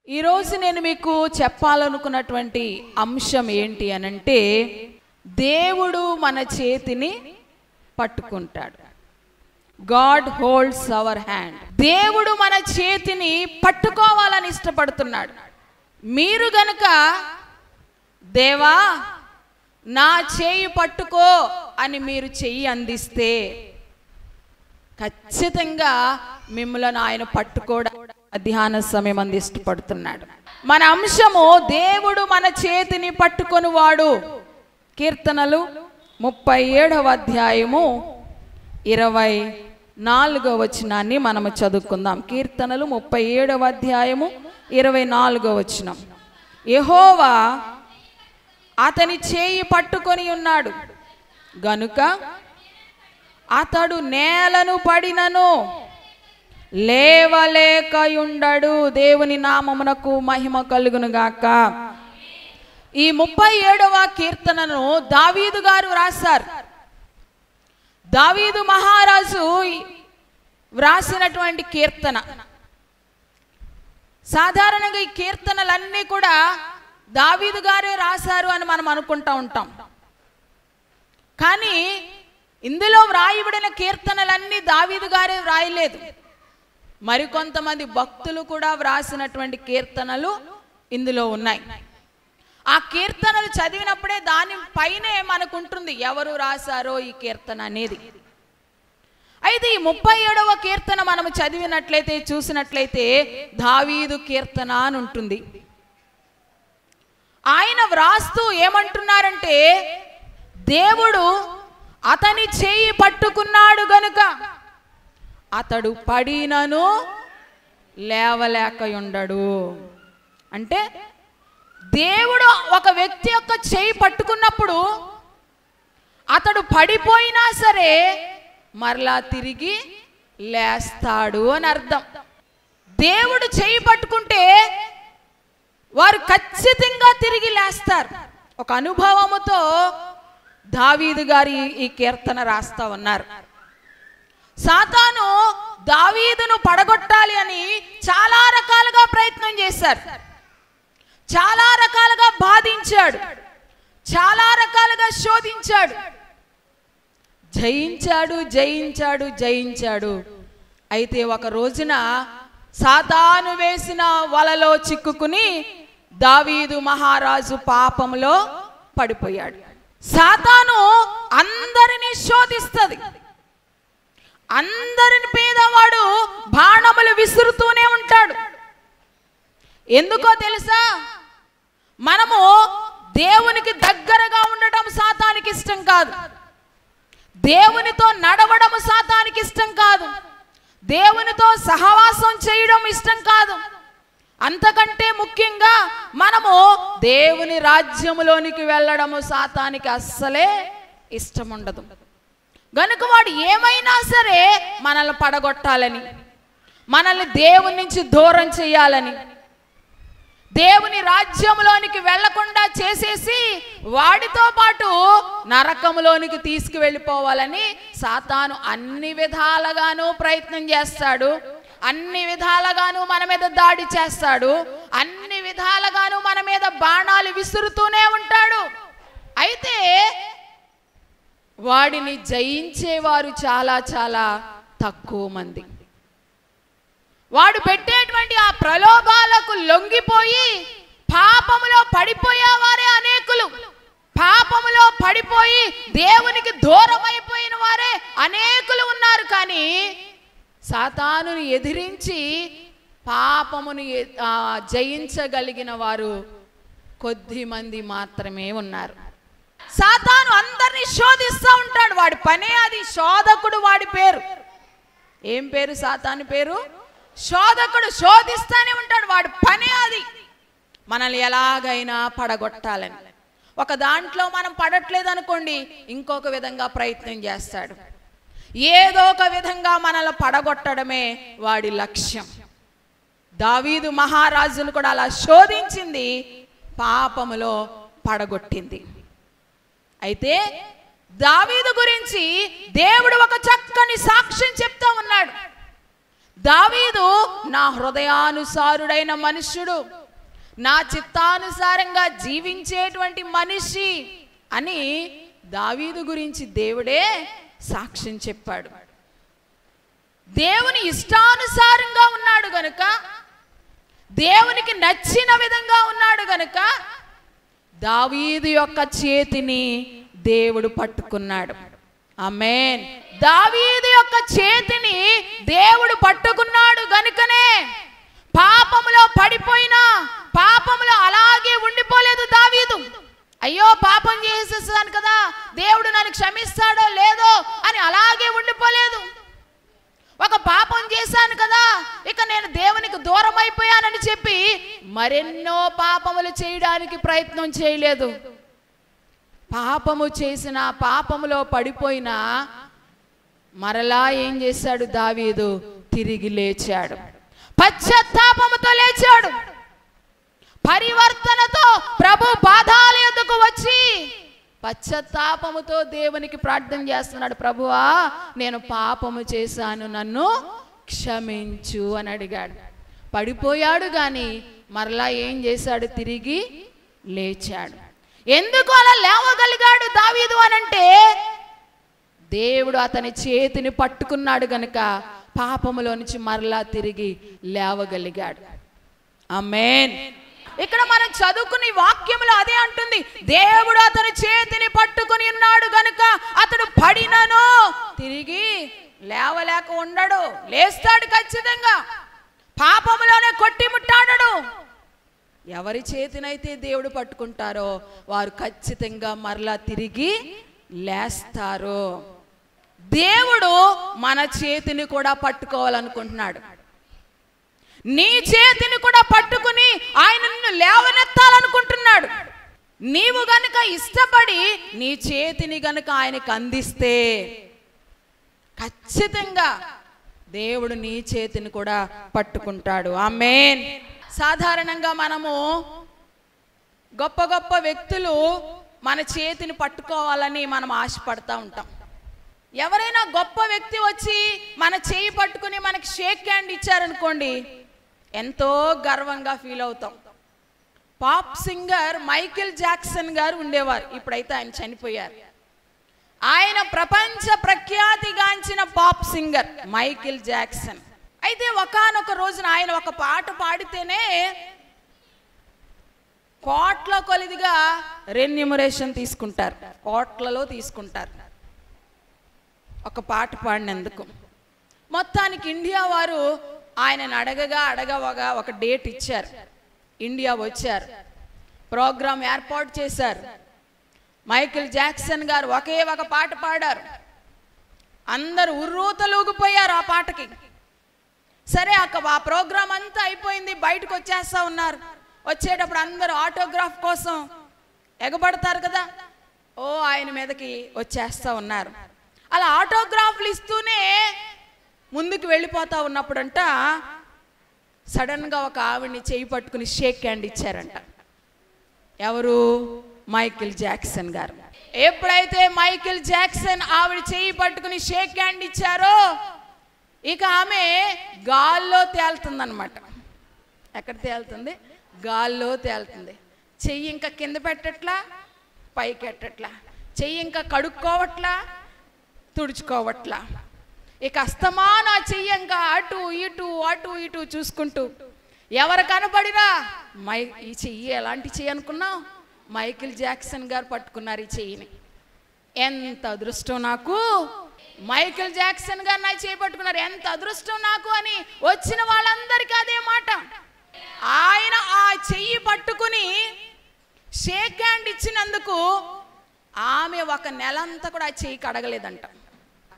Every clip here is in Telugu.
ఈరోజు నేను మీకు చెప్పాలనుకున్నటువంటి అంశం ఏంటి అనంటే, దేవుడు మన చేతిని పట్టుకుంటాడు. God holds our hand. దేవుడు మన చేతిని పట్టుకోవాలని ఇష్టపడుతున్నాడు. మీరు గనుక దేవా నా చేయి పట్టుకో అని మీరు చెయ్యి అందిస్తే ఖచ్చితంగా మిమ్మల్ని ఆయన పట్టుకోవడం ధ్యాన సమయం అంది ఇష్టపడుతున్నాడు. మన అంశము దేవుడు మన చేతిని పట్టుకొని వాడు. కీర్తనలు 37వ అధ్యాయము 24వ వచనాన్ని మనము చదువుకుందాం. కీర్తనలు 37వ అధ్యాయము 24వ వచనం. యెహోవా అతని చేయి పట్టుకొని ఉన్నాడు గనుక అతడు నేలను పడినను లేవలేకయుండడు. దేవుని నామమునకు మహిమ కలుగును గాక. ఈ 37వ కీర్తనను దావీదు గారు వ్రాసారు. దావీదు మహారాజు వ్రాసినటువంటి కీర్తన. సాధారణంగా ఈ కీర్తనలన్నీ కూడా దావీదు గారే రాశారు అని మనం అనుకుంటా ఉంటాం. కానీ ఇందులో వ్రాయబడిన కీర్తనలన్నీ దావీదు గారే వ్రాయలేదు. మరికొంతమంది భక్తులు కూడా వ్రాసినటువంటి కీర్తనలు ఇందులో ఉన్నాయి. ఆ కీర్తనలు చదివినప్పుడే దాని పైనే మనకుంటుంది ఎవరు రాశారో ఈ కీర్తన అనేది. అయితే ఈ 37వ కీర్తన మనం చదివినట్లయితే చూసినట్లయితే దావీదు కీర్తన అని ఉంటుంది. ఆయన వ్రాస్తూ ఏమంటున్నారంటే, దేవుడు అతని చేయి పట్టుకున్నాడు గనుక అతడు పడినను లేవలేకయుండడు. అంటే దేవుడు ఒక వ్యక్తి యొక్క చేయి పట్టుకున్నప్పుడు అతడు పడిపోయినా సరే మరలా తిరిగి లేస్తాడు అని అర్థం. దేవుడు చేయి పట్టుకుంటే వారు ఖచ్చితంగా తిరిగి లేస్తారు. ఒక అనుభవముతో దావీదు గారి ఈ కీర్తన రాస్తా ఉన్నారు. సాతాను దావీదును పడగొట్టాలి అని చాలా రకాలుగా ప్రయత్నం చేశారు. చాలా రకాలుగా బాధించాడు, చాలా రకాలుగా శోధించాడు. జయించాడు జయించాడు జయించాడు. అయితే ఒక రోజున సాతాను వేసిన వలలో చిక్కుకుని దావీదు మహారాజు పాపంలో పడిపోయాడు. సాతాను అందరినీ శోధిస్తుంది. అందరిని పేదవాడు బాణములు విసురుతూనే ఉంటాడు. ఎందుకో తెలుసా? మనము దేవునికి దగ్గరగా ఉండటం సాతానికి ఇష్టం కాదు. దేవునితో నడవడం సాతానికి ఇష్టం కాదు. దేవునితో సహవాసం చేయడం ఇష్టం కాదు. అంతకంటే ముఖ్యంగా మనము దేవుని రాజ్యములోనికి వెళ్ళడము సాతానికి అస్సలే ఇష్టం ఉండదు. గనుక వాడు ఏమైనా సరే మనల్ని పడగొట్టాలని, మనల్ని దేవుని నుంచి దూరం చేయాలని, దేవుని రాజ్యంలోనికి వెళ్లకుండా చేసేసి వాడితో పాటు నరకంలోనికి తీసుకువెళ్ళిపోవాలని సాతాను అన్ని విధాలుగాను ప్రయత్నం చేస్తాడు. అన్ని విధాలుగాను మన మీద దాడి చేస్తాడు. అన్ని విధాలుగాను మన మీద బాణాలు విసురుతూనే ఉంటాడు. అయితే వాడిని జయించేవారు చాలా చాలా తక్కువ మంది. వాడు పెట్టేటువంటి ఆ ప్రలోభాలకు లొంగిపోయి పాపములో పడిపోయేవారే అనేకులు. పాపములో పడిపోయి దేవునికి దూరం అయిపోయిన వారే అనేకులు ఉన్నారు. కానీ సాతానుని ఎదిరించి పాపమును జయించగలిగిన వారు కొద్ది మంది మాత్రమే ఉన్నారు. సాతాను అందరినీ శోధిస్తూ ఉంటాడు. వాడి పనే అది. శోధకుడు వాడి పేరు. ఏం పేరు? సాతాను పేరు శోధకుడు. శోధిస్తానే ఉంటాడు. వాడి పనే అది. మనల్ని ఎలాగైనా పడగొట్టాలని. ఒక దాంట్లో మనం పడట్లేదు అనుకోండి, ఇంకొక విధంగా ప్రయత్నం చేస్తాడు. ఏదో ఒక విధంగా మనల్ని పడగొట్టడమే వాడి లక్ష్యం. దావీదు మహారాజును కూడా అలా శోధించింది, పాపములో పడగొట్టింది. అయితే దావీదు గురించి దేవుడు ఒక చక్కని సాక్ష్యం చెప్తా ఉన్నాడు. దావీదు నా హృదయానుసారుడైన మనుష్యుడు, నా చిత్తానుసారంగా జీవించేటువంటి మనిషి అని దావీదు గురించి దేవుడే సాక్ష్యం చెప్పాడు. దేవుని ఇష్టానుసారంగా ఉన్నాడు గనుక, దేవునికి నచ్చిన విధంగా ఉన్నాడు గనుక దావీదు యొక్క చేతిని దేవుడు పట్టుకున్నాడు. ఆమేన్. దావీదు యొక్క చేతిని దేవుడు పట్టుకున్నాడు గనుకనే పాపములో పడిపోయినా పాపములో అలాగే ఉండిపోలేదు దావీదు. అయ్యో పాపం చేసేసాను కదా, దేవుడు నన్ను క్షమిస్తాడో లేదో అని అలాగే ఉండిపోలేదు. ఒక పాపం చేశాను కదా, ఇక నేను దేవునికి దూరం అయిపోయానని చెప్పి మరెన్నో పాపములు చేయడానికి ప్రయత్నం చేయలేదు. పాపము చేసిన, పాపములో పడిపోయినా మరలా ఏం చేశాడు దావీదు? తిరిగి లేచాడు. పశ్చాత్తాపముతో లేచాడు. పరివర్తనతో ప్రభు పాదాల యొద్దకు వచ్చి పశ్చాత్తాపముతో దేవునికి ప్రార్థన చేస్తున్నాడు. ప్రభువా, నేను పాపము చేశాను, నన్ను క్షమించు అని అడిగాడు. పడిపోయాడు కానీ మరలా ఏం చేశాడు? తిరిగి లేచాడు. ఎందుకు అలా లేవగలిగాడు దావీదు అనంటే, దేవుడు అతని చేతిని పట్టుకున్నాడు గనుక పాపములో నుంచి మరలా తిరిగి లేవగలిగాడు. ఆమేన్. ఇక్కడ మనం చదువుకునే వాక్యములో అదే అంటుంది. దేవుడు అతని చేతిని పట్టుకుని ఉన్నాడు గనుక అతడు పడినను తిరిగి లేవలేక ఉండడు, లేస్తాడు ఖచ్చితంగా. పాపములోనే కొట్టిముట్టాడడు. ఎవరి చేతినైతే దేవుడు పట్టుకుంటారో వారు ఖచ్చితంగా మరలా తిరిగి లేస్తారు. దేవుడు మన చేతిని కూడా పట్టుకోవాలనుకుంటున్నాడు. నీ చేతిని కూడా పట్టుకుని ఆయన నిన్ను లేవనెత్తాలనుకుంటున్నాడు. నీవు గనుక ఇష్టపడి నీ చేతిని గనుక ఆయనకు అందిస్తే ఖచ్చితంగా దేవుడు నీ చేతిని కూడా పట్టుకుంటాడు. ఆమేన్. సాధారణంగా మనము గొప్ప గొప్ప వ్యక్తులు మన చేతిని పట్టుకోవాలని మనం ఆశపడతా ఉంటాం. ఎవరైనా గొప్ప వ్యక్తి వచ్చి మన చేయి పట్టుకుని మనకి షేక్ హ్యాండ్ ఇచ్చారనుకోండి, ఎంతో గర్వంగా ఫీల్ అవుతాం. పాప్ సింగర్ మైకేల్ జాక్సన్ గారు ఉండేవారు. ఇప్పుడైతే ఆయన చనిపోయారు. ఆయన ప్రపంచ ప్రఖ్యాతిగాంచిన పాప్ సింగర్ మైకేల్ జాక్సన్. అయితే ఒకానొక రోజున ఆయన ఒక పాట పాడితేనే కోట్ల కొలిదిగా రెన్యూమరేషన్ తీసుకుంటారు, కోట్లలో తీసుకుంటారు ఒక పాట పాడినందుకు. మొత్తానికి ఇండియా వారు ఆయనను అడగగా ఒక డేట్ ఇచ్చారు. ఇండియా వచ్చారు, ప్రోగ్రాం ఏర్పాటు చేశారు. మైకేల్ జాక్సన్ గారు ఒకే ఒక పాట పాడారు. అందరూ ఉర్రూతలూగిపోయారు ఆ పాటకి. సరే, ఆ ప్రోగ్రాం అంతా అయిపోయింది, బయటకు వచ్చేస్తా ఉన్నారు. వచ్చేటప్పుడు అందరూ ఆటోగ్రాఫ్ కోసం ఎగబడతారు కదా, ఆయన మీదకి వచ్చేస్తా ఉన్నారు. అలా ఆటోగ్రాఫ్లు ఇస్తూనే ముందుకు వెళ్ళిపోతా ఉన్నప్పుడంట సడన్గా ఒక ఆవిడ్ని చేయి పట్టుకుని షేక్ హ్యాండ్ ఇచ్చారంట. ఎవరు? మైకేల్ జాక్సన్ గారు. ఎప్పుడైతే మైకేల్ జాక్సన్ ఆవిడ చేయి పట్టుకుని షేక్ హ్యాండ్ ఇచ్చారో ఇక ఆమె గాల్లో తేలుతుందన్నమాట. ఎక్కడ తేలుతుంది? గాల్లో తేలుతుంది. చెయ్యి ఇంకా కింద పెట్టట్లా, పైకి ఎట్టట్లా. చెయ్యి ఇంకా కడుక్కోవట్లా, తుడుచుకోవట్లా. ఇక అస్తమాన చెయ్యి ఇంకా అటు ఇటు చూసుకుంటూ ఎవరు కనబడినా ఈ చెయ్యి ఎలాంటి చెయ్యి అనుకున్నావు? మైకేల్ జాక్సన్ గారు పట్టుకున్నారు ఈ చెయ్యిని. ఎంత అదృష్టం నాకు, మైకేల్ జాక్సన్ గారు నా చేయి పట్టుకున్నారు, ఎంత అదృష్టం నాకు అని వచ్చిన వాళ్ళందరికీ అదే మాట. ఆయన ఆ చెయ్యి పట్టుకుని షేక్ హ్యాండ్ ఇచ్చినందుకు ఆమె ఒక నెలంతా కూడా ఆ చెయ్యి కడగలేదంట.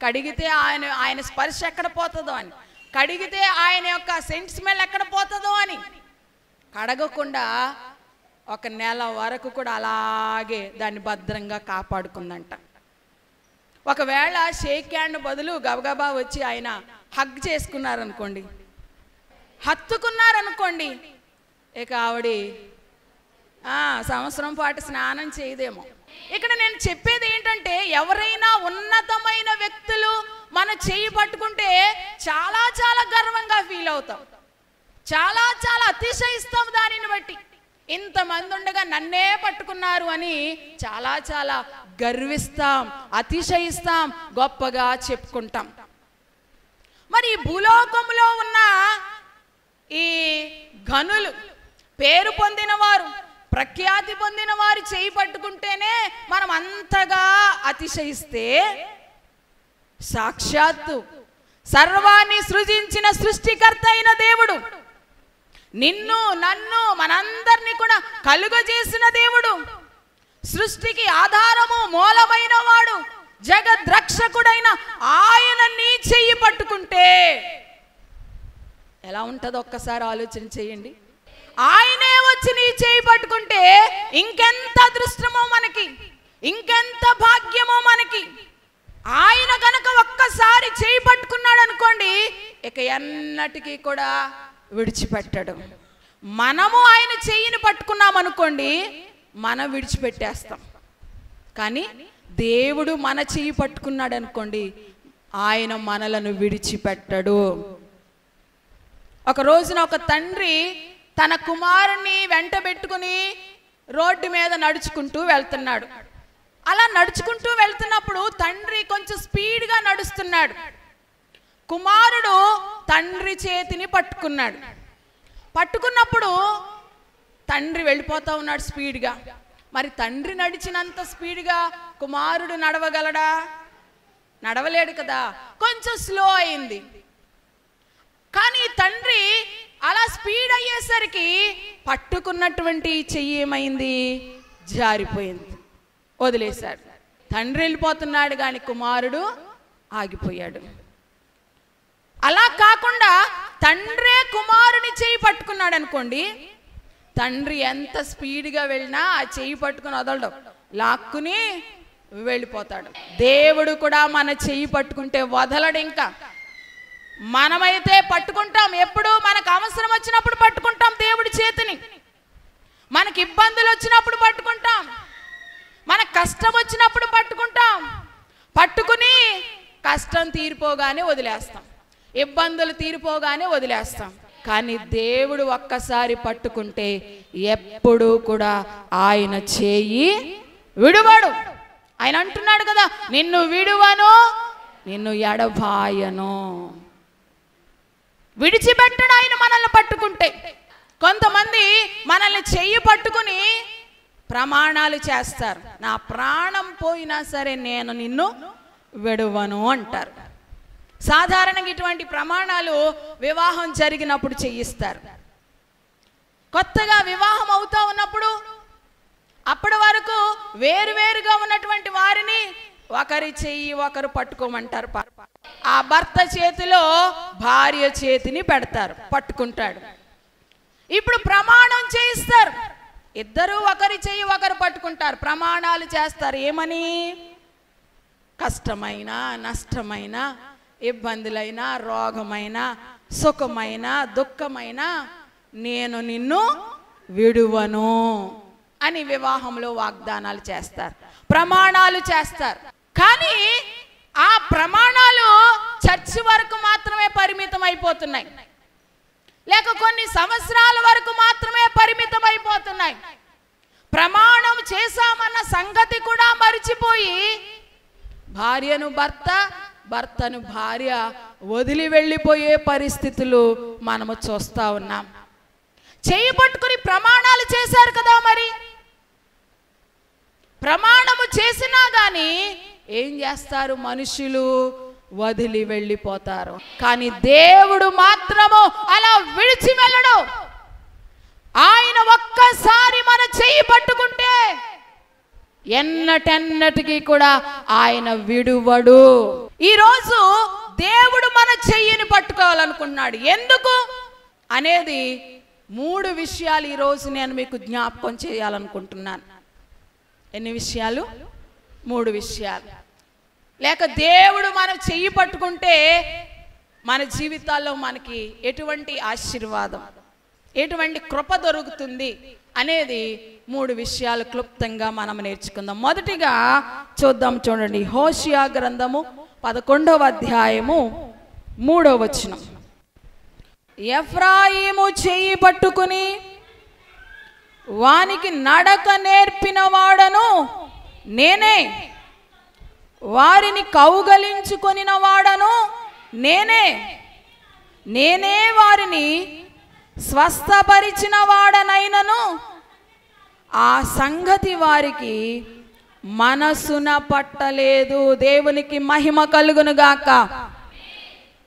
కడిగితే ఆయన స్పర్శ ఎక్కడ పోతుందో అని, కడిగితే ఆయన యొక్క సెంట్ స్మెల్ ఎక్కడ పోతుందో అని కడగకుండా ఒక నెల వరకు కూడా అలాగే దాన్ని భద్రంగా కాపాడుకుందంట. ఒకవేళ షేక్ హ్యాండ్ బదులు గబగబా వచ్చి ఆయన హగ్ చేసుకున్నారనుకోండి, హత్తుకున్నారనుకోండి, ఇక ఆవిడ సంవత్సరం పాటు స్నానం చేయదేమో. ఇక్కడ నేను చెప్పేది ఏంటంటే, ఎవరైనా ఉన్నతమైన వ్యక్తులు మన చెయ్యి పట్టుకుంటే చాలా చాలా గర్వంగా ఫీల్ అవుతాం, చాలా చాలా అతిశయిస్తాం. దానిని బట్టి ఇంతమంది ఉండగా నన్నే పట్టుకున్నారు అని చాలా చాలా గర్విస్తాం, అతిశయిస్తాం, గొప్పగా చెప్పుకుంటాం. మరి ఈ భూలోకంలో ఉన్న ఈ ఘనులు, పేరు పొందిన వారు, ప్రఖ్యాతి పొందిన వారు చేయి పట్టుకుంటేనే మనం అంతగా అతిశయిస్తే, సాక్షాత్తు సర్వాన్ని సృజించిన సృష్టికర్త అయిన దేవుడు, నిన్ను నన్ను మనందరినీ కూడా కలుగజేసిన దేవుడు, సృష్టికి ఆధారము మూలమైన వాడు, జగద్రక్షకుడైన ఆయన నీ చెయ్యి పట్టుకుంటే ఎలా ఉంటుందో ఒక్కసారి ఆలోచన చేయండి. ఆయనే వచ్చి నీ చేయి పట్టుకుంటే ఇంకెంత అదృష్టమో మనకి, ఇంకెంత భాగ్యమో మనకి. ఆయన కనుక ఒక్కసారి చేయి పట్టుకున్నాడు అనుకోండి, ఇక ఎన్నటికీ కూడా విడిచిపెట్టాడు. మనము ఆయన చెయ్యిని పట్టుకున్నాం అనుకోండి, మనం విడిచిపెట్టేస్తాం. కానీ దేవుడు మన చెయ్యి పట్టుకున్నాడు అనుకోండి, ఆయన మనలను విడిచిపెట్టడు. ఒక రోజున ఒక తండ్రి తన కుమారుణ్ణి వెంట పెట్టుకుని రోడ్డు మీద నడుచుకుంటూ వెళ్తున్నాడు. అలా నడుచుకుంటూ వెళ్తున్నప్పుడు తండ్రి కొంచెం స్పీడ్గా నడుస్తున్నాడు. కుమారుడు తండ్రి చేతిని పట్టుకున్నాడు. పట్టుకున్నప్పుడు తండ్రి వెళ్ళిపోతూ ఉన్నాడు స్పీడ్గా. మరి తండ్రి నడిచినంత స్పీడ్గా కుమారుడు నడవగలడా? నడవలేడు కదా, కొంచెం స్లో అయింది. కానీ తండ్రి అలా స్పీడ్ అయ్యేసరికి పట్టుకున్నటువంటి చెయ్యి ఏమైంది? జారిపోయింది, వదిలేశాడు. తండ్రి వెళ్ళిపోతున్నాడు కానీ కుమారుడు ఆగిపోయాడు. అలా కాకుండా తండ్రే కుమారుని చెయ్యి పట్టుకున్నాడు అనుకోండి, తండ్రి ఎంత స్పీడ్గా వెళ్ళినా ఆ చెయ్యి పట్టుకుని వదలడం, లాక్కుని వెళ్ళిపోతాడు. దేవుడు కూడా మన చెయ్యి పట్టుకుంటే వదలడు. ఇంకా మనమైతే పట్టుకుంటాం, ఎప్పుడు మనకు అవసరం వచ్చినప్పుడు పట్టుకుంటాం దేవుడి చేతిని. మనకి ఇబ్బందులు వచ్చినప్పుడు పట్టుకుంటాం, మన కష్టం వచ్చినప్పుడు పట్టుకుంటాం. పట్టుకుని కష్టం తీరిపోగానే వదిలేస్తాం, ఇబ్బందులు తీరిపోగానే వదిలేస్తాం. కానీ దేవుడు ఒక్కసారి పట్టుకుంటే ఎప్పుడూ కూడా ఆయన చేయి విడువడు. ఆయన అంటున్నాడు కదా, నిన్ను విడువను, నిన్ను ఎడబాయను. విడిచిపెట్టడు ఆయన మనల్ని పట్టుకుంటే. కొంతమంది మనల్ని చెయ్యి పట్టుకుని ప్రమాణాలు చేస్తారు, నా ప్రాణం పోయినా సరే నేను నిన్ను విడువను అంటారు. సాధారణంగా ఇటువంటి ప్రమాణాలు వివాహం జరిగినప్పుడు చేయిస్తారు. కొత్తగా వివాహం అవుతా ఉన్నప్పుడు అప్పటి వరకు వేరువేరుగా ఉన్నటువంటి వారిని ఒకరి చెయ్యి ఒకరు పట్టుకోమంటారు. ఆ భర్త చేతిలో భార్య చేతిని పెడతారు, పట్టుకుంటాడు. ఇప్పుడు ప్రమాణం చేయిస్తారు, ఇద్దరు ఒకరి చెయ్యి ఒకరు పట్టుకుంటారు, ప్రమాణాలు చేస్తారు. ఏమని? కష్టమైన, నష్టమైన, ఇబ్బందులైన, రోగమైన, సుఖమైన, దుఃఖమైన నేను నిన్ను విడువను అని వివాహంలో వాగ్దానాలు చేస్తారు, ప్రమాణాలు చేస్తారు. కానీ ఆ ప్రమాణాలు చర్చి వరకు మాత్రమే పరిమితం అయిపోతున్నాయి, లేక కొన్ని సంవత్సరాల వరకు మాత్రమే పరిమితం అయిపోతున్నాయి. ప్రమాణం చేశామన్న సంగతి కూడా మరిచిపోయి భార్యను భర్త, భర్తను భార్య వదిలి వెళ్ళిపోయే పరిస్థితులు మనము చూస్తూ ఉన్నాం. చేయి పట్టుకుని ప్రమాణాలు చేశారు కదా, మరి ప్రమాణము చేసినా కానీ ఏం చేస్తారు? మనుషులు వదిలి వెళ్ళిపోతారు. కానీ దేవుడు మాత్రము అలా విడిచి వెళ్ళడు. ఆయన ఒక్కసారి మన చెయ్యి పట్టుకుంటే ఎన్నటెన్నటికీ కూడా ఆయన విడువడు. ఈరోజు దేవుడు మన చెయ్యిని పట్టుకోవాలనుకున్నాడు. ఎందుకు అనేది 3 విషయాలు ఈరోజు నేను మీకు జ్ఞాపకం చేయాలనుకుంటున్నాను. ఎన్ని విషయాలు? 3 విషయాలు. లేక దేవుడు మనం చెయ్యి పట్టుకుంటే మన జీవితాల్లో మనకి ఎటువంటి ఆశీర్వాదం, ఎటువంటి కృప దొరుకుతుంది అనేది 3 విషయాలు క్లుప్తంగా మనం నేర్చుకుందాం. మొదటిగా చూద్దాం, చూడండి. హోషియా గ్రంథము 11వ అధ్యాయము 3వ వచనం. ఎఫ్రాయిము చెయ్యి పట్టుకుని వానికి నడక నేర్పిన వాడను నేనే, వారిని కౌగలించుకొనిన వాడను నేనే, నేనే వారిని స్వస్థపరిచిన వాడనైనను ఆ సంగతి వారికి మనసున పట్టలేదు. దేవునికి మహిమ కలుగును గాక.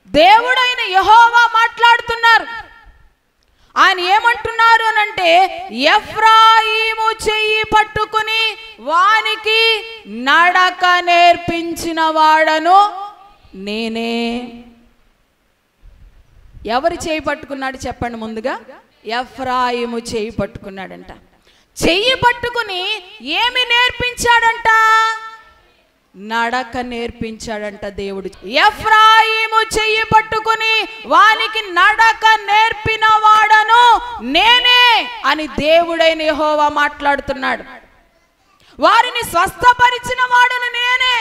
దేవుడైన యెహోవా మాట్లాడుతున్నారు. ఆయన ఏమంటున్నారు అనంటే, ఎఫ్రాయిము చెయ్యి పట్టుకుని వానికి నడక నేర్పించిన వాడను నేనే. ఎవరు చేయి పట్టుకున్నాడు చెప్పండి? ముందుగా ఎఫ్రాయిము చేయి పట్టుకున్నాడంట. చెయ్యి పట్టుకుని ఏమి నేర్పించాడంట? నడక నేర్పించాడంట దేవుడు. ఎఫ్రాయిము చెయ్యి పట్టుకుని వానికి నడక నేర్పిన వాడను నేనే అని దేవుడైన యెహోవా మాట్లాడుతున్నాడు. వారిని స్వస్థపరిచిన వాడను నేనే,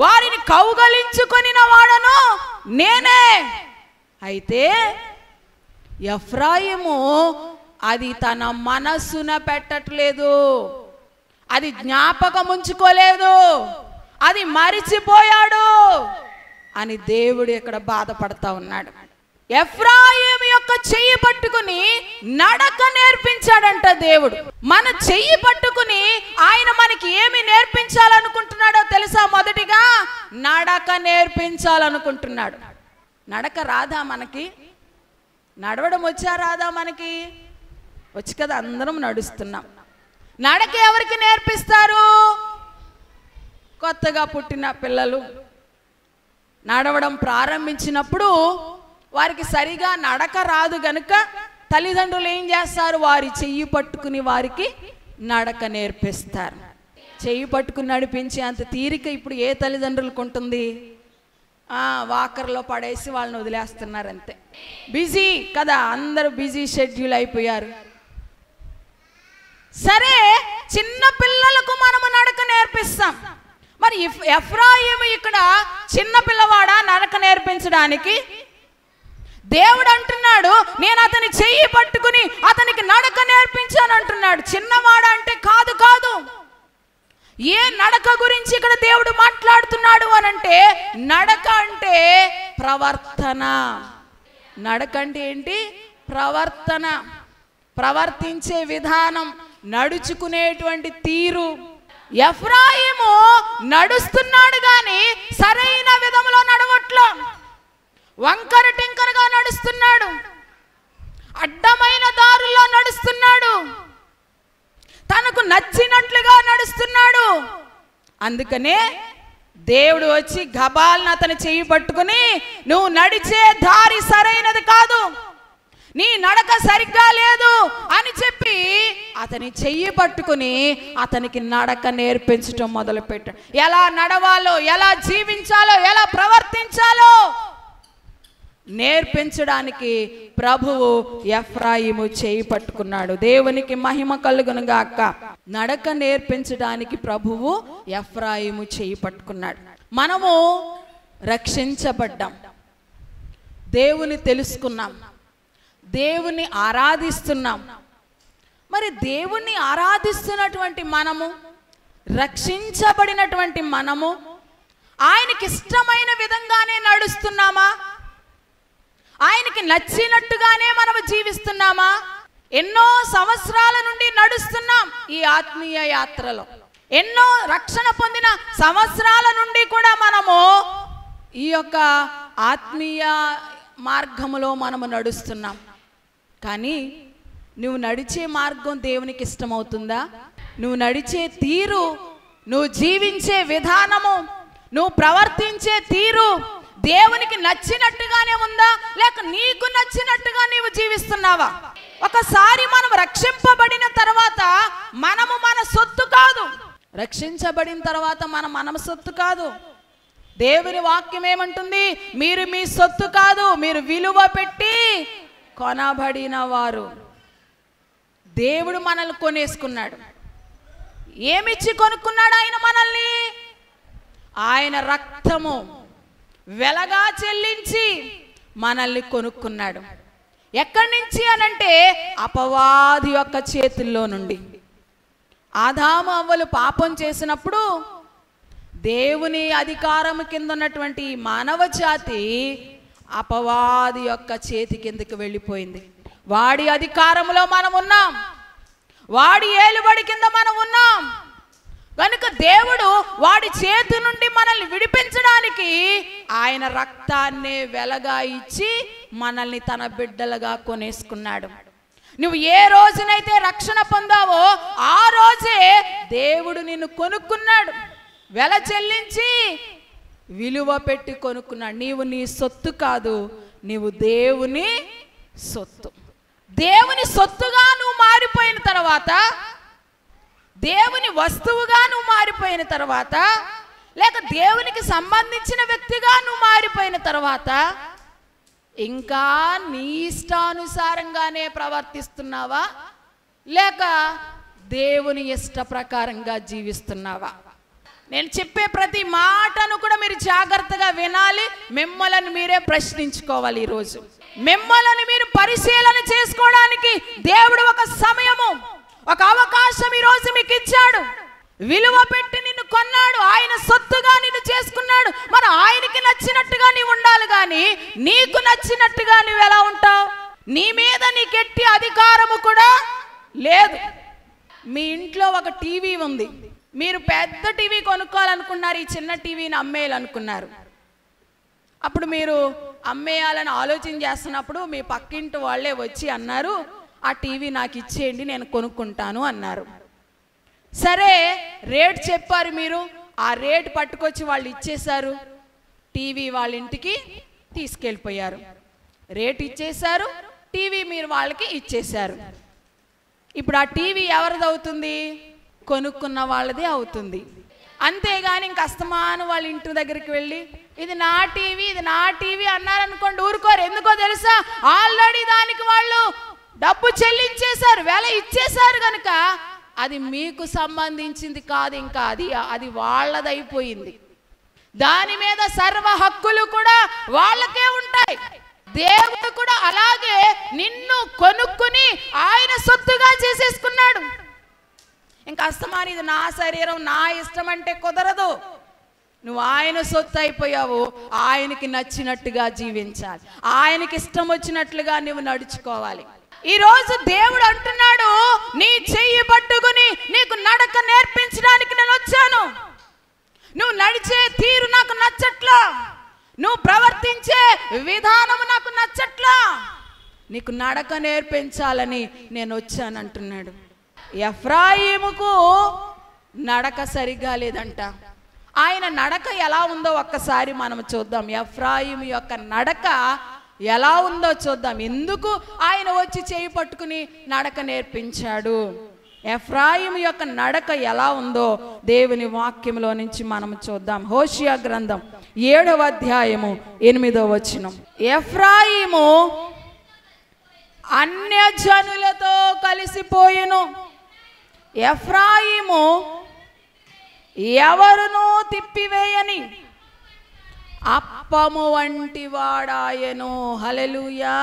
వారిని కౌగలించుకొనిన వాడను నేనే. అయితే ఎఫ్రాయిము అది తన మనస్సున పెట్టట్లేదు, అది జ్ఞాపకం ఉంచుకోలేదు, అది మరిచిపోయాడు అని దేవుడు ఇక్కడ బాధపడతా ఉన్నాడు. ఎఫ్రాయిము యొక్క చెయ్యి పట్టుకుని నడక నేర్పించాడంట దేవుడు. మన చెయ్యి పట్టుకుని ఆయన మనకి ఏమి నేర్పించాలనుకుంటున్నాడో తెలుసా? మొదటిగా నడక నేర్పించాలనుకుంటున్నాడు. నడక రాదా మనకి? నడవడం వచ్చా రాదా మనకి? వచ్చి కదా, అందరం నడుస్తున్నాం. నడక ఎవరికి నేర్పిస్తారు? కొత్తగా పుట్టిన పిల్లలు నడవడం ప్రారంభించినప్పుడు వారికి సరిగా నడక రాదు గనుక తల్లిదండ్రులు ఏం చేస్తారు? వారి చెయ్యి పట్టుకుని వారికి నడక నేర్పిస్తారు. చెయ్యి పట్టుకుని నడిపించే అంత తీరిక ఇప్పుడు ఏ తల్లిదండ్రులకు ఉంటుంది? వాకర్లో పడేసి వాళ్ళని వదిలేస్తున్నారు అంతే. బిజీ కదా, అందరూ బిజీ షెడ్యూల్ అయిపోయారు. సరే, చిన్న పిల్లలకు మనము నడక నేర్పిస్తాం. మరి ఎఫ్రాయిము ఇక్కడ చిన్న పిల్లవాడా నడక నేర్పించడానికి? దేవుడు అంటున్నాడు, నేను అతని చెయ్యి పట్టుకుని అతనికి నడక నేర్పించాను అంటున్నాడు. చిన్నవాడా అంటే కాదు కాదు. ఏ నడక గురించి ఇక్కడ దేవుడు మాట్లాడుతున్నాడు అనంటే, నడక అంటే ప్రవర్తన. నడక అంటే ఏంటి? ప్రవర్తన, ప్రవర్తించే విధానం, నడుచుకునేటువంటి తీరు. ఎఫ్రాయిము నడుస్తున్నాడు గాని సరైన విధంలో నడవట్లా, వంకర టింకరగా నడుస్తున్నాడు, అడ్డమైన దారుల్లో నడుస్తున్నాడు, తనకు నచ్చినట్లుగా నడుస్తున్నాడు. అందుకనే దేవుడు వచ్చి గబాల్ని అతని చెయ్యి పట్టుకుని, నువ్వు నడిచే దారి సరైనది కాదు, నీ నడక సరిగ్గా లేదు అని చెప్పి అతని చెయ్యి పట్టుకుని అతనికి నడక నేర్పించటం మొదలుపెట్టాడు. ఎలా నడవాలో, ఎలా జీవించాలో, ఎలా ప్రవర్తించాలో నేర్పించడానికి ప్రభువు ఎఫ్రాయిము చేయి పట్టుకున్నాడు. దేవునికి మహిమ కలుగును గాక. నడక నేర్పించడానికి ప్రభువు ఎఫ్రాయిము చేయి పట్టుకున్నాడు. మనము రక్షించబడ్డాం, దేవుని తెలుసుకున్నాం, దేవుని ఆరాధిస్తున్నాం. మరి దేవుణ్ణి ఆరాధిస్తున్నటువంటి మనము, రక్షించబడినటువంటి మనము ఆయనకి ఇష్టమైన విధంగానే నడుస్తున్నామా? ఆయనకి నచ్చినట్టుగానే మనము జీవిస్తున్నామా? ఎన్నో సంవత్సరాల నుండి నడుస్తున్నాం ఈ ఆత్మీయ యాత్రలో. ఎన్నో రక్షణ పొందిన సంవత్సరాల నుండి కూడా మనము ఈ యొక్క ఆత్మీయ మార్గములో మనము నడుస్తున్నాం. కానీ నువ్వు నడిచే మార్గం దేవునికి ఇష్టమవుతుందా? నువ్వు నడిచే తీరు, నువ్వు జీవించే విధానము, నువ్వు ప్రవర్తించే తీరు దేవునికి నచ్చినట్టుగానే ఉందా, లేక నీకు నచ్చినట్టుగా నీవు జీవిస్తున్నావా? ఒకసారి మనం రక్షింపబడిన తర్వాత మనము మన సొత్తు కాదు. రక్షించబడిన తర్వాత మన సొత్తు కాదు. దేవుని వాక్యం ఏమంటుంది? మీరు మీ సొత్తు కాదు, మీరు విలువ పెట్టి కొనబడిన వారు. దేవుడు మనల్ని కొనేసుకున్నాడు. ఏమిచ్చి కొనుక్కున్నాడు ఆయన మనల్ని? ఆయన రక్తము వెలగా చెల్లించి మనల్ని కొనుక్కున్నాడు. ఎక్కడి నుంచి అనంటే అపవాది యొక్క చేతుల్లో నుండి. ఆదాము అవ్వలు పాపం చేసినప్పుడు దేవుని అధికారం కింద ఉన్నటువంటి మానవ జాతి అపవాది యొక్క చేతి కిందకి వెళ్ళిపోయింది. వాడి అధికారంలో మనం ఉన్నాం, వాడి ఏలుబడి కింద మనం ఉన్నాం. కనుక దేవుడు వాడి చేతి నుండి మనల్ని విడిపించడానికి ఆయన రక్తాన్ని వెలగా ఇచ్చి మనల్ని తన బిడ్డలుగా కొనేసుకున్నాడు. నువ్వు ఏ రోజునైతే రక్షణ పొందావో ఆ రోజే దేవుడు నిన్ను కొనుక్కున్నాడు. వెల చెల్లించి విలువ పెట్టి కొనుక్కున్నాడు. నీవు నీ సొత్తు కాదు, నీవు దేవుని సొత్తు. దేవుని సొత్తుగా నువ్వు మారిపోయిన తర్వాత, దేవుని వస్తువుగా నువ్వు మారిపోయిన తర్వాత, లేక దేవునికి సంబంధించిన వ్యక్తిగా నువ్వు మారిపోయిన తర్వాత ఇంకా నీ ఇష్టానుసారంగానే ప్రవర్తిస్తున్నావా, లేక దేవుని ఇష్ట ప్రకారంగా జీవిస్తున్నావా? నేను చెప్పే ప్రతి మాటను కూడా మీరు జాగ్రత్తగా వినాలి. మిమ్మల్ని మీరే ప్రశ్నించుకోవాలి. ఈరోజు మిమ్మల్ని మీరు పరిశీలన చేసుకోవడానికి దేవుడు ఒక సమయము, ఒక అవకాశం ఈరోజు మీకు ఇచ్చాడు. విలువ పెట్టి నిన్ను కొన్నాడు, ఆయన సొత్తుగా నిన్ను చేసుకున్నాడు. మరి ఆయనకి నచ్చినట్టుగా నీవు ఉండాలి, కానీ నీకు నచ్చినట్టుగా నువ్వు ఎలా ఉంటావు? నీ మీద నీకు ఎట్టి అధికారము కూడా లేదు. మీ ఇంట్లో ఒక టీవీ ఉంది, మీరు పెద్ద టీవీ కొనుక్కోవాలనుకున్నారు, ఈ చిన్న టీవీని అమ్మేయాలనుకున్నారు. అప్పుడు మీరు అమ్మేయాలని ఆలోచన చేస్తున్నప్పుడు మీ పక్కింటి వాళ్ళే వచ్చి అన్నారు, ఆ టీవీ నాకు ఇచ్చేయండి, నేను కొనుక్కుంటాను అన్నారు. సరే, రేట్ చెప్పారు. మీరు ఆ రేట్ పట్టుకొచ్చి వాళ్ళు ఇచ్చేశారు. టీవీ వాళ్ళ ఇంటికి తీసుకెళ్ళిపోయారు. రేట్ ఇచ్చేశారు, టీవీ మీరు వాళ్ళకి ఇచ్చేశారు. ఇప్పుడు ఆ టీవీ ఎవరిది అవుతుంది? కొనుక్కున్న వాళ్ళదే అవుతుంది. అంతేగాని ఇంక అస్తమాను వాళ్ళ ఇంటి దగ్గరికి వెళ్ళి ఇది నా టీవీ, ఇది నా టీవీ అన్నారనుకోండి, ఊరుకోరు. ఎందుకో తెలుసా? ఆల్రెడీ దానికి వాళ్ళు డబ్బు చెల్లించేశారు, వెల ఇచ్చేశారు. కనుక అది మీకు సంబంధించింది కాదు, ఇంకా అది వాళ్ళదైపోయింది. దాని మీద సర్వ హక్కులు కూడా వాళ్ళకే ఉంటాయి. దేవుడు కూడా అలాగే నిన్ను కొనుక్కుని ఆయన సొత్తుగా చేసేసుకున్నాడు. ఇంకా అస్తమాని ఇది నా శరీరం, నా ఇష్టం అంటే కుదరదు. నువ్వు ఆయన సొత్తు అయిపోయావు. ఆయనకి నచ్చినట్టుగా జీవించాలి, ఆయనకి ఇష్టం వచ్చినట్లుగా నువ్వు నడుచుకోవాలి. ఈరోజు దేవుడు అంటున్నాడు, నీ చెయ్యి పట్టుకుని నీకు నడక నేర్పించడానికి నేను వచ్చాను. నువ్వు నడిచే తీరు నాకు నచ్చట్లా, నువ్వు ప్రవర్తించే విధానం నాకు నచ్చట్లా, నీకు నడక నేర్పించాలని నేను వచ్చాను అంటున్నాడు. ఎఫ్రాయిముకు నడక సరిగా లేదంట. ఆయన నడక ఎలా ఉందో ఒక్కసారి మనం చూద్దాం. ఎఫ్రాయిము యొక్క నడక ఎలా ఉందో చూద్దాం. ఎందుకు ఆయన వచ్చి చేయి పట్టుకుని నడక నేర్పించాడు? ఎఫ్రాయిము యొక్క నడక ఎలా ఉందో దేవుని వాక్యంలో నుంచి మనం చూద్దాం. హోషియా గ్రంథం 7వ అధ్యాయము 8వ వచనం. ఎఫ్రాయిము అన్యజనులతో కలిసిపోయెను. ఎఫ్రాయిము ఎవరునూ తిప్పివేయని అప్పము వంటి వాడాయను. హల్లెలూయా.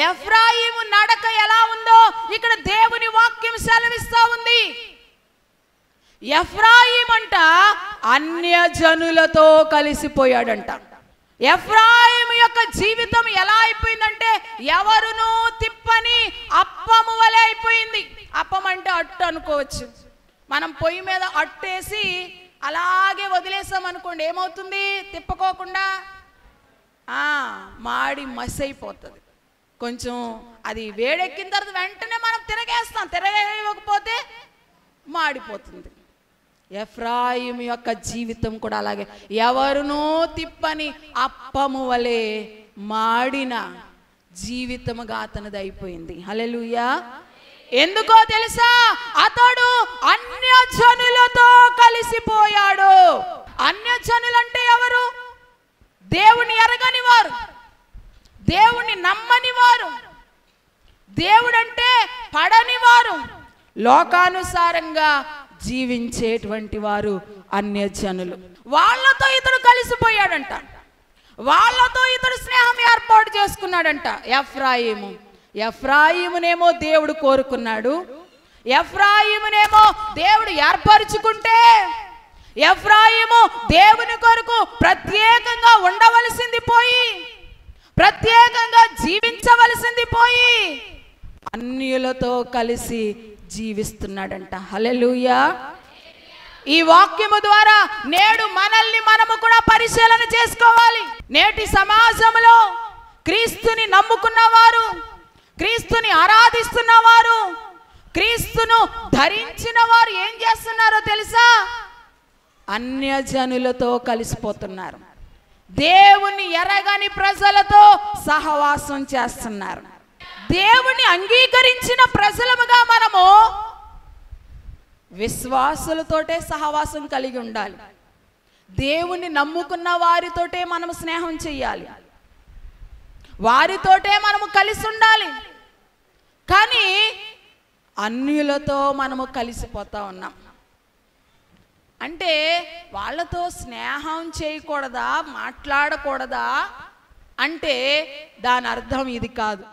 ఎఫ్రాయిము నడక ఎలా ఉందో ఇక్కడ దేవుని వాక్యం సెలవిస్తా ఉంది. ఎఫ్రాయిము అంట అన్యజనులతో కలిసిపోయాడంట. ఎఫ్రాయిము యొక్క జీవితం ఎలా అయిపోయిందంటే ఎవరునూ తిప్పని అప్పము వలె అయిపోయింది. అప్పం అంటే అట్టు అనుకోవచ్చు. మనం పొయ్యి మీద అట్టేసి అలాగే వదిలేసాం అనుకోండి, ఏమవుతుంది? తిప్పుకోకుండా మాడి మసి అయిపోతుంది. కొంచెం అది వేడెక్కిన తర్వాత వెంటనే మనం తిరగేస్తాం, తిరగకపోతే మాడిపోతుంది. ఎఫ్రాయిము యొక్క జీవితం కూడా అలాగే ఎవరునూ తిప్పని అప్పము వలె మాడిన జీవితముగా అతనిది అయిపోయింది. హల్లెలూయా. ఎందుకో తెలుసా? అతడు అన్యజనులతో కలిసిపోయాడు. అన్యజనులు అంటే ఎవరు? దేవుని ఎరగని వారు, దేవుణ్ణి నమ్మని వారు, దేవుడంటే పడని వారు, లోకానుసారంగా జీవించేటువంటి వారు అన్యజనులు. వాళ్ళతో ఇతడు కలిసిపోయాడంట, వాళ్ళతో ఇతడు స్నేహం ఏర్పాటు చేసుకున్నాడంట. ఎఫ్రాయిమునేమో దేవుడు కోరుకున్నాడు, ఎఫ్రాయిమునేమో దేవుడు ఏర్పరచుకుంటే, ఎఫ్రాయిము దేవుని కొరకు ప్రత్యేకంగా ఉండవలసింది పోయి, ప్రత్యేకంగా జీవించవలసింది పోయి అన్యులతో కలిసి జీవిస్తున్నాడంట. హల్లెలూయా. ఈ వాక్యము ద్వారా నేడు మనల్ని మనము కూడా పరిశీలన చేసుకోవాలి. నేటి సమాజంలో క్రీస్తుని నమ్ముకున్నవారు, క్రీస్తుని ఆరాధిస్తున్నవారు, క్రీస్తును ధరించిన వారు ఏం చేస్తున్నారో తెలుసా? అన్యజనులతో కలిసిపోతున్నారు, దేవుని ఎరగని ప్రజలతో సహవాసం చేస్తున్నారు. దేవుని అంగీకరించిన ప్రజలముగా మనము విశ్వాసులతోటే సహవాసం కలిగి ఉండాలి. దేవుని నమ్ముకున్న వారితోటే మనము స్నేహం చెయ్యాలి, వారితోటే మనము కలిసి ఉండాలి. కానీ అన్యులతో మనము కలిసిపోతా ఉన్నాం. అంటే వాళ్ళతో స్నేహం చేయకూడదా, మాట్లాడకూడదా అంటే దాని అర్థం ఇది కాదు.